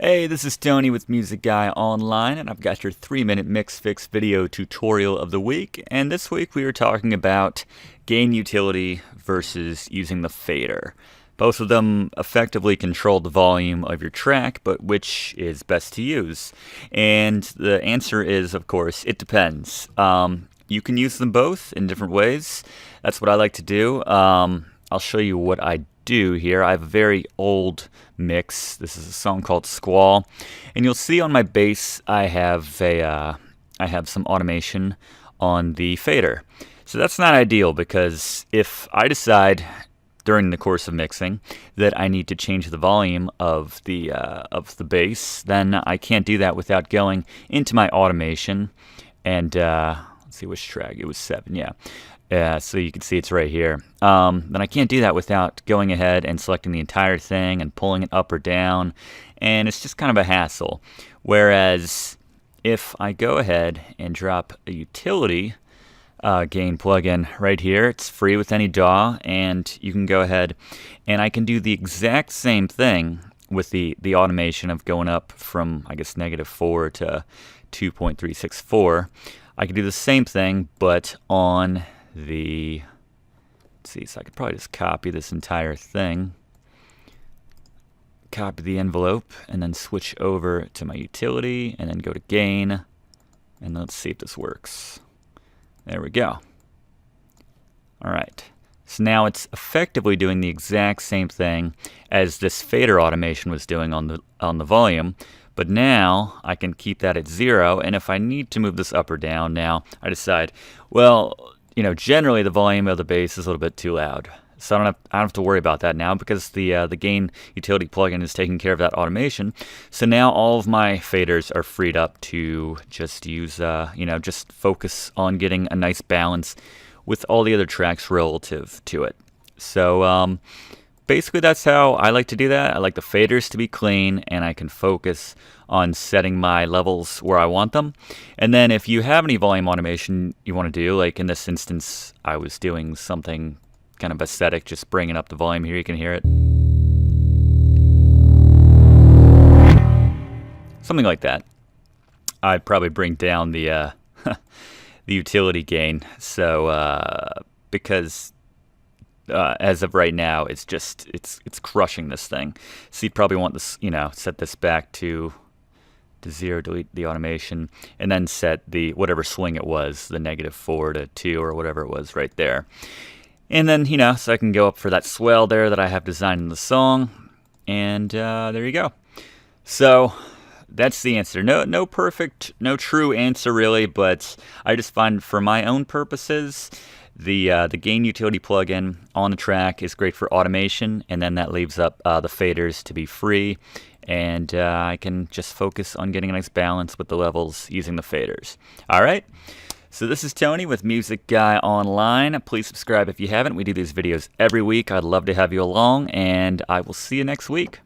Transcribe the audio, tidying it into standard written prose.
Hey, this is Tony with Music Guy Online, and I've got your 3-minute mix fix video tutorial of the week. And this week we are talking about gain utility versus using the fader. Both of them effectively control the volume of your track, but which is best to use? And the answer is, of course, it depends. You can use them both in different ways. That's what I like to do. I'll show you what I do here. I have a very old mix. This is a song called Squall, and you'll see on my bass I have some automation on the fader. So that's not ideal, because if I decide during the course of mixing that I need to change the volume of the bass, then I can't do that without going into my automation and let's see which track it was, 7, yeah. So you can see it's right here. Then I can't do that without going ahead and selecting the entire thing and pulling it up or down, and it's just kind of a hassle. Whereas if I go ahead and drop a utility gain plugin right here, it's free with any DAW, and you can go ahead and I can do the exact same thing with the automation of going up from, I guess, -4 to 2.364. I can do the same thing, but on let's see, so I could probably just copy this entire thing, copy the envelope, and then switch over to my utility, and then go to gain, and let's see if this works. There we go. Alright, so now it's effectively doing the exact same thing as this fader automation was doing on the volume, but now I can keep that at 0, and if I need to move this up or down, now I decide, well, generally the volume of the bass is a little bit too loud. So I don't have to worry about that now, because the gain utility plugin is taking care of that automation. So now all of my faders are freed up to just use, just focus on getting a nice balance with all the other tracks relative to it. So basically that's how I like to do that. I like the faders to be clean, and I can focus on setting my levels where I want them. And then if you have any volume automation you want to do, like in this instance I was doing something kind of aesthetic, just bringing up the volume here, you can hear it. Something like that. I'd probably bring down the the utility gain, so because as of right now, it's crushing this thing. So you'd probably want this, set this back to 0, delete the automation, and then set the whatever swing it was, the -4 to 2 or whatever it was right there. And then, so I can go up for that swell there that I have designed in the song, and there you go. So that's the answer. No perfect, no true answer really, but I just find for my own purposes, the gain utility plugin on the track is great for automation, and then that leaves up the faders to be free, and I can just focus on getting a nice balance with the levels using the faders. Alright, so this is Tony with Music Guy Online. Please subscribe if you haven't. We do these videos every week. I'd love to have you along, and I will see you next week.